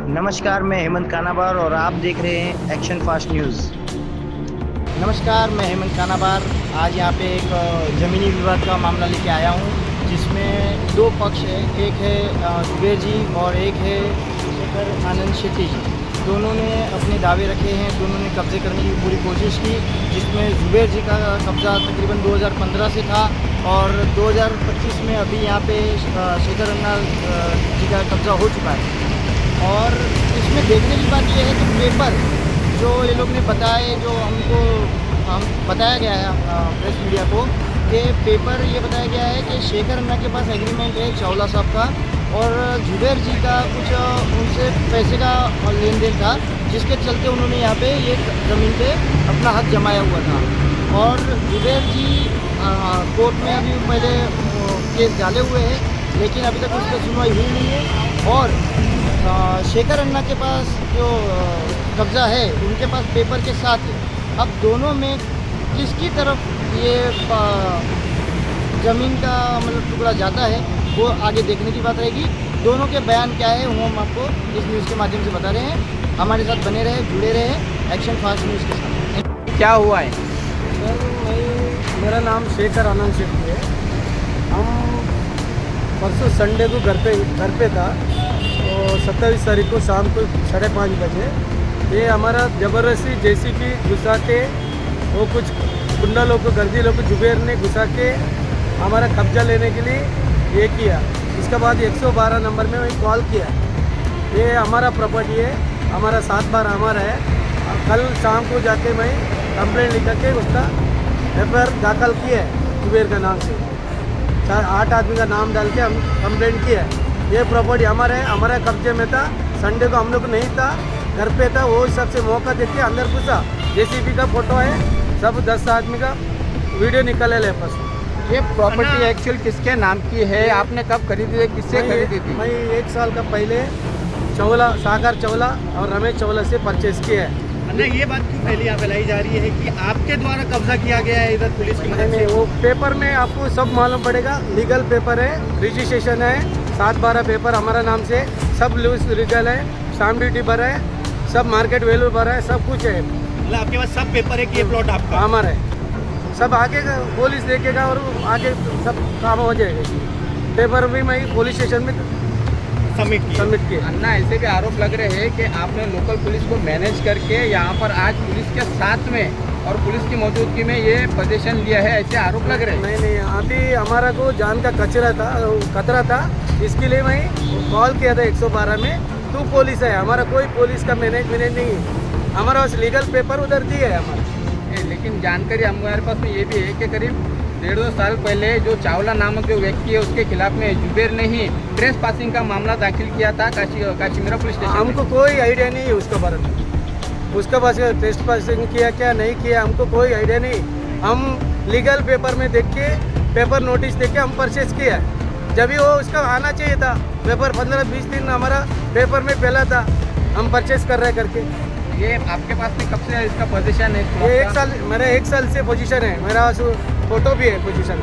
नमस्कार, मैं हेमंत कानाबार और आप देख रहे हैं एक्शन फास्ट न्यूज़। नमस्कार, मैं हेमंत कानाबार। आज यहाँ पे एक ज़मीनी विवाद का मामला लेके आया हूँ, जिसमें दो पक्ष है। एक है जुबेर जी और एक है शेखर आनंद शेट्टी जी। दोनों ने अपने दावे रखे हैं, दोनों ने कब्जे करने की पूरी कोशिश की, जिसमें जुबेर जी का कब्ज़ा तकरीबन 2015 से था और 2025 में अभी यहाँ पे शेखर आनंद जी का कब्ज़ा हो चुका है। और इसमें देखने की बात यह है कि पेपर जो ये लोग ने बताए, जो हम बताया गया है प्रेस मीडिया को, कि पेपर ये बताया गया है कि शेखर अन्ना के पास एग्रीमेंट है चावला साहब का और जुबेर जी का कुछ उनसे पैसे का लेन देन था, जिसके चलते उन्होंने यहाँ पे ये ज़मीन पे अपना हक जमाया हुआ था। और जुबेर जी कोर्ट में अभी पहले केस डाले हुए हैं, लेकिन अभी तक उस पर सुनवाई हुई नहीं है। और शेखर अन्ना के पास जो कब्ज़ा है, उनके पास पेपर के साथ है। अब दोनों में किसकी तरफ ये ज़मीन का मतलब टुकड़ा जाता है, वो आगे देखने की बात रहेगी। दोनों के बयान क्या है वो हम आपको इस न्यूज़ के माध्यम से बता रहे हैं। हमारे साथ बने रहे, जुड़े रहे एक्शन फास्ट न्यूज़ के साथ। क्या हुआ है सर? मेरा नाम शेखर आनंद शेट्टी है। हम परसों संडे को घर पे था, तो 27 तारीख को शाम को 5:30 बजे ये हमारा ज़बरदस्ती जेसीबी घुसा के, वो कुछ गुंडा लोग को, गर्दी लोग को जुबेर ने घुसा के हमारा कब्जा लेने के लिए ये किया। इसके बाद 112 नंबर में वही कॉल किया। ये हमारा प्रॉपर्टी है, हमारा 7 बार हमारा है। कल शाम को जाके मैं कंप्लेंट लिख के उसका पेपर दाखिल किया है जुबेर का नाम से। 8 आदमी का नाम डाल के हम कंप्लेंट किया है। ये प्रॉपर्टी हमारा है, हमारे कब्जे में था। संडे को हम लोग नहीं था, घर पे था। वो हिसाब से मौका देख के अंदर घुसा। जेसीबी का फोटो है, सब 10 आदमी का वीडियो निकाले ले पास। ये प्रॉपर्टी एक्चुअल किसके नाम की है? आपने कब खरीदी है, किससे खरीदी थी? मैं 1 साल का पहले सागर चौला और रमेश चौला से परचेज किया है। अन्ना, ये बात क्यों फैलाई जा रही है कि आपके द्वारा कब्जा किया गया है इधर पुलिस की मदद से? वो पेपर में आपको सब मालूम पड़ेगा। लीगल पेपर है, रजिस्ट्रेशन है, 7/12 पेपर हमारा नाम से, सब लीगल है, स्टाम्प ड्यूटी भरा है, सब मार्केट वैल्यू भरा है, सब कुछ है। मतलब आपके पास सब पेपर है कि ये प्लॉट आपका? हमारा है। सब आगे पुलिस देखेगा और आगे सब काम हो जाएगा। पेपर भी मैं पुलिस स्टेशन में सबमिट किया। अन्ना, ऐसे भी आरोप लग रहे हैं कि आपने लोकल पुलिस को मैनेज करके यहाँ पर आज पुलिस के साथ में और पुलिस की मौजूदगी में ये पोजीशन लिया है, ऐसे आरोप लग रहे हैं। नहीं, अभी हमारा को जान का खतरा था। इसके लिए मैं कॉल किया था 112 में। तू पुलिस है, हमारा कोई पुलिस का मैनेज नहीं है। हमारा बस लीगल पेपर उधर दिए है हमारा। लेकिन जानकारी हमारे पास में ये भी है कि करीब 1.5-2 साल पहले जो चावला नामक जो व्यक्ति है, उसके खिलाफ में जुबेर ने ही ट्रेस पासिंग का मामला दाखिल किया था काशीमीरा पुलिस स्टेशन। हमको कोई आइडिया नहीं है उसके बारे में। उसके पास ट्रेस पासिंग किया क्या नहीं किया, हमको कोई आइडिया नहीं। हम लीगल पेपर में देख के, पेपर नोटिस देख के हम परचेज किया। जब भी वो उसका आना चाहिए था पेपर, 15-20 दिन हमारा पेपर में पहला था, हम परचेज कर रहे करके। ये आपके पास में कब से इसका पोजीशन है? ये 1 साल, मेरा 1 साल से पोजीशन है। मेरा फोटो भी है पोजीशन।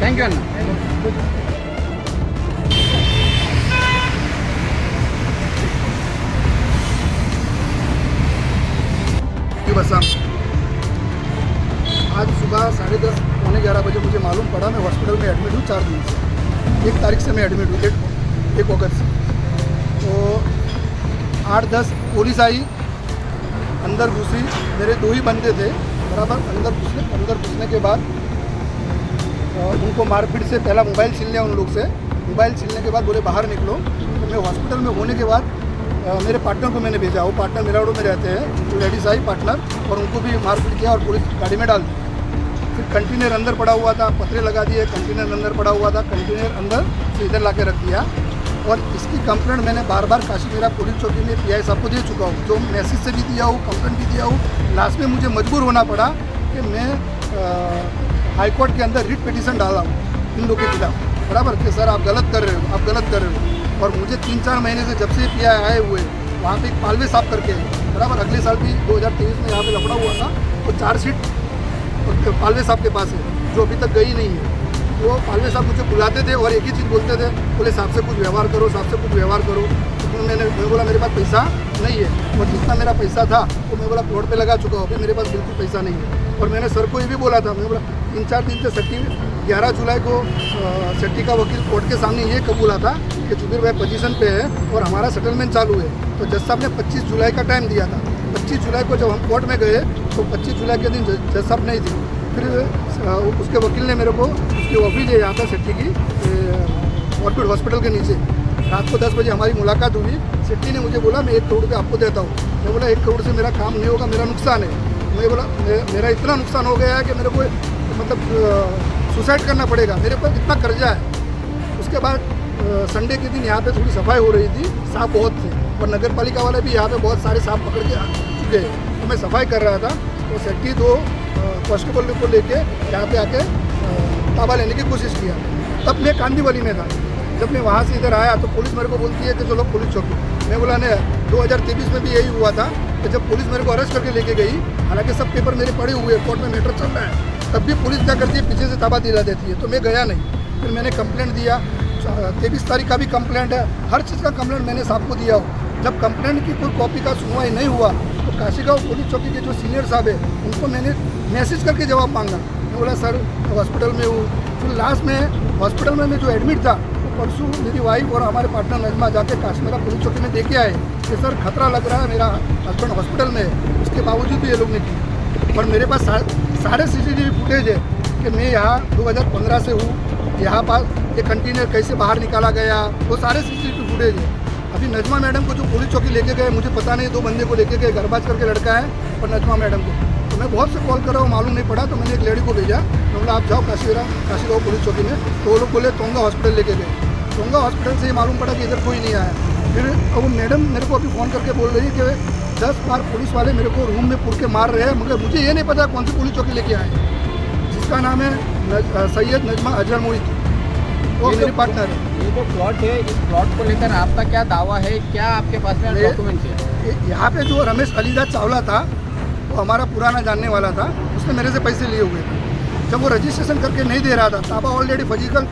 थैंक यू अन्ना। आज सुबह 10:30 पौने 11 बजे मुझे मालूम पड़ा। मैं हॉस्पिटल में एडमिट हूँ 4 दिन से। 1 तारीख से मैं एडमिट हूँ, 1 अगस्त से। तो 8-10 पुलिस आई, अंदर घुसी। मेरे 2 ही बंदे थे बराबर। अंदर घुसने के बाद उनको मारपीट से पहला मोबाइल छीन लिया उन लोग से। मोबाइल छीनने के बाद बोले बाहर निकलो। तो मैं हॉस्पिटल में होने के बाद मेरे पार्टनर को मैंने भेजा। वो पार्टनर मेराडो में रहते हैं, तो लेडीज आई पार्टनर, और उनको भी मारपीट किया और पुलिस गाड़ी में डाल दी। फिर कंटेनर अंदर पड़ा हुआ था, पत्रे लगा दिए। कंटेनर अंदर पड़ा हुआ था, कंटेनर अंदर से इधर ला के रख दिया। और इसकी कंप्लेंट मैंने बार काशीमीरा पुलिस चौकी में PI साहब को दे चुका हूँ, जो मैसेज से भी दिया हूँ, कंप्लेंट भी दिया हूँ। लास्ट में मुझे मजबूर होना पड़ा कि मैं हाई कोर्ट के अंदर रिट पिटीशन डाला हूँ इन लोगों के खिलाफ, बराबर, कि सर आप गलत कर रहे हो, आप गलत कर रहे हो। और मुझे 3-4 महीने से जब से PI आए हुए, वहाँ पे एक पालवे साहब करके, बराबर, अगले साल भी 2023 में यहाँ पे लफड़ा हुआ था, तो 4 सीट पालवे साहब के पास है, जो अभी तक गई नहीं है। वो पालवे साहब मुझे बुलाते थे और एक ही चीज़ बोलते थे, बोले साहब से कुछ व्यवहार करो, साहब से कुछ व्यवहार करो। तो मैं बोला मेरे पास पैसा नहीं है, और जितना मेरा पैसा था वो मैं बोला प्लॉट पे लगा चुका हूँ, अभी मेरे पास बिल्कुल पैसा नहीं है। और मैंने सर को ये भी बोला था, मैं बोला 3-4 दिन से सट्टी 11 जुलाई को सट्टी का वकील कोर्ट के सामने ये कबूला था कि जुबीर भाई पोजीशन पे है और हमारा सेटलमेंट चालू है। तो जज साहब ने 25 जुलाई का टाइम दिया था। 25 जुलाई को जब हम कोर्ट में गए तो 25 जुलाई के दिन जज साहब नहीं थे। फिर उसके वकील ने मेरे को उसकी ऑफिस है यहाँ पर सेट्टी की ऑर्बिट हॉस्पिटल के नीचे, रात को 10 बजे हमारी मुलाकात हुई। सेट्टी ने मुझे बोला मैं 1 करोड़ रुपये आपको देता हूँ। मैं बोला 1 करोड़ से मेरा काम नहीं होगा, मेरा नुकसान है। मैं बोला मेरा इतना नुकसान हो गया है कि मेरे को मतलब सुसाइड करना पड़ेगा, मेरे पास इतना कर्जा है। उसके बाद संडे के दिन यहाँ पे थोड़ी सफाई हो रही थी, सांप बहुत थे और नगर पालिका वाले भी यहाँ पे बहुत सारे सांप पकड़ के आ चुके हैं। तो मैं सफाई कर रहा था तो सेट्टी 2 कांस्टेबल को लेके यहाँ पे आके ताबा लेने की कोशिश किया। तब मैं कांदीवली में था। जब मैं वहाँ से इधर आया तो पुलिस मेरे को बोलती है कि चलो पुलिस चौकी। मैं बोला नहीं, 2023 में भी यही हुआ था कि जब पुलिस मेरे को अरेस्ट करके लेके गई, हालांकि सब पेपर मेरे पड़े हुए कोर्ट में मैटर चल रहा है, तब भी पुलिस क्या करती है पीछे से ताबा दिला देती है। तो मैं गया नहीं। फिर मैंने कंप्लेंट दिया, 23 तारीख का भी कंप्लेंट है, हर चीज़ का कंप्लेंट मैंने साहब को दिया हो। जब कंप्लेंट की कोई कॉपी का सुनवाई नहीं हुआ तो काशीगांव पुलिस चौकी के जो सीनियर साहब है उनको मैंने मैसेज करके जवाब मांगा। मैं बोला सर हॉस्पिटल में हूँ। फिर लास्ट में हॉस्पिटल में मैं जो एडमिट था तो परसों मेरी वाइफ और हमारे पार्टनर नजमा जाके काश्मीरा पुलिस चौकी में देखे आए कि सर खतरा लग रहा है, मेरा हस्बैंड हॉस्पिटल में है। उसके बावजूद भी ये लोग ने की। और मेरे पास सारे CCTV फुटेज है कि मैं यहाँ 2015 से हूँ, यहाँ पास ये कंटेनर कैसे बाहर निकाला गया, वो सारे CCTV फुटेज है। अभी नजमा मैडम को जो पुलिस चौकी लेके गए, मुझे पता नहीं, 2 बंदे को लेके गए, गरबाज करके लड़का है और नजमा मैडम को। तो मैं बहुत से कॉल कर रहा हूँ, मालूम नहीं पड़ा। तो मैंने एक लेडी को भेजा, मैं बोला आप जाओ काशीगांव पुलिस चौकी में। तो वो लोग बोले तोंगा हॉस्पिटल लेके गए। तोंगा हॉस्पिटल से ये मालूम पड़ा कि इधर कोई नहीं आया। फिर वो मैडम मेरे को अभी फ़ोन करके बोल रही है कि 10 बार पुलिस वाले मेरे को रूम में पुर के मार रहे हैं, मगर मुझे ये नहीं पता कौन सी पुलिस चौकी लेके आए, जिसका नाम है सैयद नजमा अजहर मोहित, वो मेरे पार्टनर है। ये जो प्लॉट है, इस प्लॉट को लेकर आपका क्या दावा है, क्या आपके पास में डॉक्यूमेंट्स है? यहाँ पे जो रमेश अलीदा चावला था वो हमारा पुराना जानने वाला था, उसने मेरे से पैसे लिए हुए थे। जब वो रजिस्ट्रेशन करके नहीं दे रहा था, ताबा ऑलरेडी फिजिकल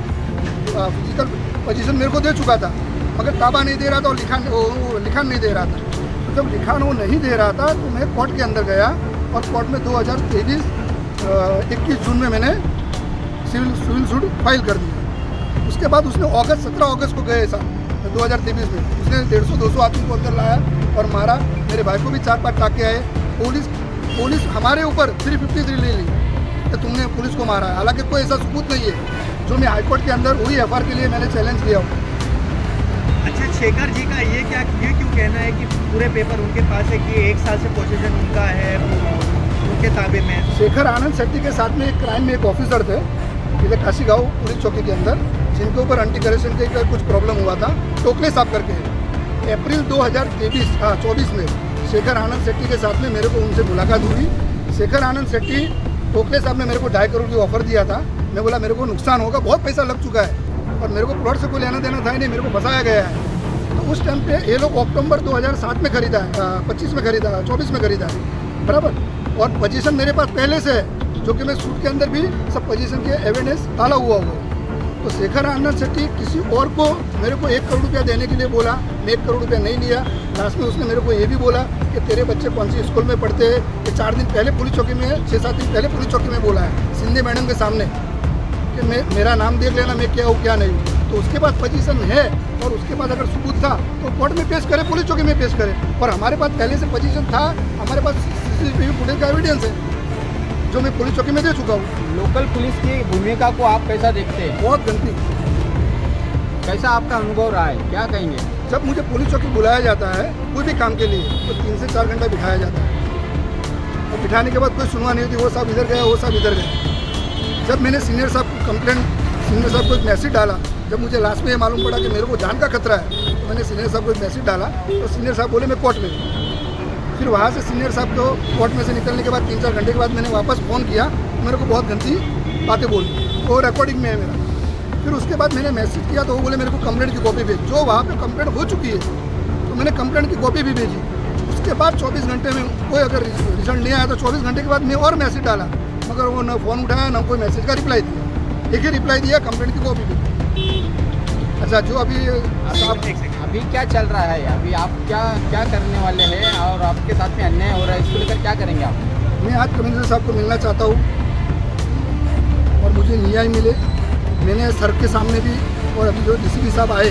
पोजीशन मेरे को दे चुका था, मगर ताबा नहीं दे रहा था और लिखान नहीं दे रहा था। तो जब लिखान वो नहीं दे रहा था तो मैं कोर्ट के अंदर गया और कोर्ट में 2023 21 जून में मैंने सिविल सूट फाइल कर दिया। उसके बाद उसने 17 अगस्त को गए साल 2023 में उसने 150-200 आदमी को अंदर लाया और मारा। मेरे भाई को भी 4-5 टाके आए। पुलिस हमारे ऊपर 353 ले ली कि तुमने पुलिस को मारा है, हालांकि कोई ऐसा सबूत नहीं है। जो मैं हाईकोर्ट के अंदर हुई FR के लिए मैंने चैलेंज किया हूँ। अच्छा, शेखर जी का ये क्यों कहना है कि पूरे पेपर उनके पास है कि 1 साल से पोजीशन उनका है, उनके ताबे में? शेखर आनंद शेट्टी के साथ में एक क्राइम में एक ऑफिसर थे इधर काशीगांव पुलिस चौकी के अंदर, जिनके ऊपर एंटी करप्शन के कुछ प्रॉब्लम हुआ था, टोकले साहब करके। अप्रैल 2024 में शेखर आनंद शेट्टी के साथ में मेरे को उनसे मुलाकात हुई। शेखर आनंद शेट्टी टोकले साहब ने मेरे को 2.5 करोड़ की ऑफर दिया था। मैं बोला मेरे को नुकसान होगा, बहुत पैसा लग चुका है और मेरे को प्लॉट से कोई लेना देना था ही नहीं, मेरे को फंसाया गया है। तो उस टाइम पे ये लोग अक्टूबर 2007 में खरीदा है, 25 में खरीदा, 24 में खरीदा है, बराबर। और पोजीशन मेरे पास पहले से है, जो कि मैं सूट के अंदर भी सब पोजीशन के एविडेंस डाला हुआ हो। तो शेखर आनंद शेट्टी किसी और को मेरे को 1 करोड़ रुपया देने के लिए बोला, मैं 1 करोड़ रुपया नहीं लिया। लास्ट में उसने मेरे को ये भी बोला कि तेरे बच्चे कौन सी स्कूल में पढ़ते हैं। ये 4 दिन पहले पुलिस चौकी में, 6-7 दिन पहले पुलिस चौकी में बोला है सिंधे मैडम के सामने कि मेरा नाम देख लेना, मैं क्या हूँ क्या नहीं हूँ। तो उसके पास पोजीशन है और उसके पास अगर सबूत था तो कोर्ट में पेश करे, पुलिस चौकी में पेश करे। और हमारे पास पहले से पोजीशन था, हमारे पास CCTV फुटेज का एविडेंस है जो मैं पुलिस चौकी में दे चुका हूँ। लोकल पुलिस की भूमिका को आप कैसा देखते हैं? बहुत गलती। कैसा आपका अनुभव रहा है, क्या कहेंगे? जब मुझे पुलिस चौकी बुलाया जाता है कोई भी काम के लिए तो 3 से 4 घंटा बिठाया जाता है और बिठाने के बाद कोई सुनवाई नहीं होती, वो साहब इधर गया, वो साहब इधर गया। जब मैंने सीनियर साहब को एक मैसेज डाला, जब मुझे लास्ट में ये मालूम पड़ा कि मेरे को जान का खतरा है, तो मैंने सीनियर साहब को एक मैसेज डाला तो सीनियर साहब बोले मैं कोर्ट में हूँ। फिर वहाँ से सीनियर साहब को कोर्ट में से निकलने के बाद 3-4 घंटे के बाद मैंने वापस फ़ोन किया, मेरे को बहुत गंदी बातें बोली, वो रिकॉर्डिंग में है मेरा। फिर उसके बाद मैंने मैसेज किया तो वो बोले मेरे को कंप्लेंट की कॉपी भेज, जो वहाँ पे कंप्लेंट हो चुकी है, तो मैंने कंप्लेंट की कॉपी भी भेजी। उसके बाद 24 घंटे में कोई अगर रिजल्ट नहीं आया तो 24 घंटे के बाद मैं और मैसेज डाला, मगर वो न फ़ोन उठाया न कोई मैसेज का रिप्लाई दिया। एक ही रिप्लाई दिया, कंप्लेंट की कॉपी भी। अच्छा, जो अभी साहब एक सेकंड। अभी क्या चल रहा है? अभी आप क्या क्या करने वाले हैं और आपके साथ में अन्याय हो रहा है, इसको लेकर क्या करेंगे आप? मैं आज कमिश्नर साहब को मिलना चाहता हूँ और मुझे न्याय मिले। मैंने सर के सामने भी, और अभी जो डीसीपी साहब आए,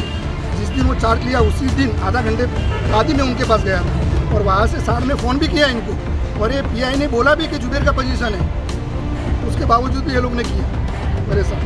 जिस दिन वो चार्ज लिया उसी दिन आधा घंटे बाद ही मैं उनके पास गया था और वहाँ से सार में फ़ोन भी किया इनको, और ये पीआई ने बोला भी कि जुबेर का पोजीशन है, उसके बावजूद भी ये लोग ने किया मेरे साथ।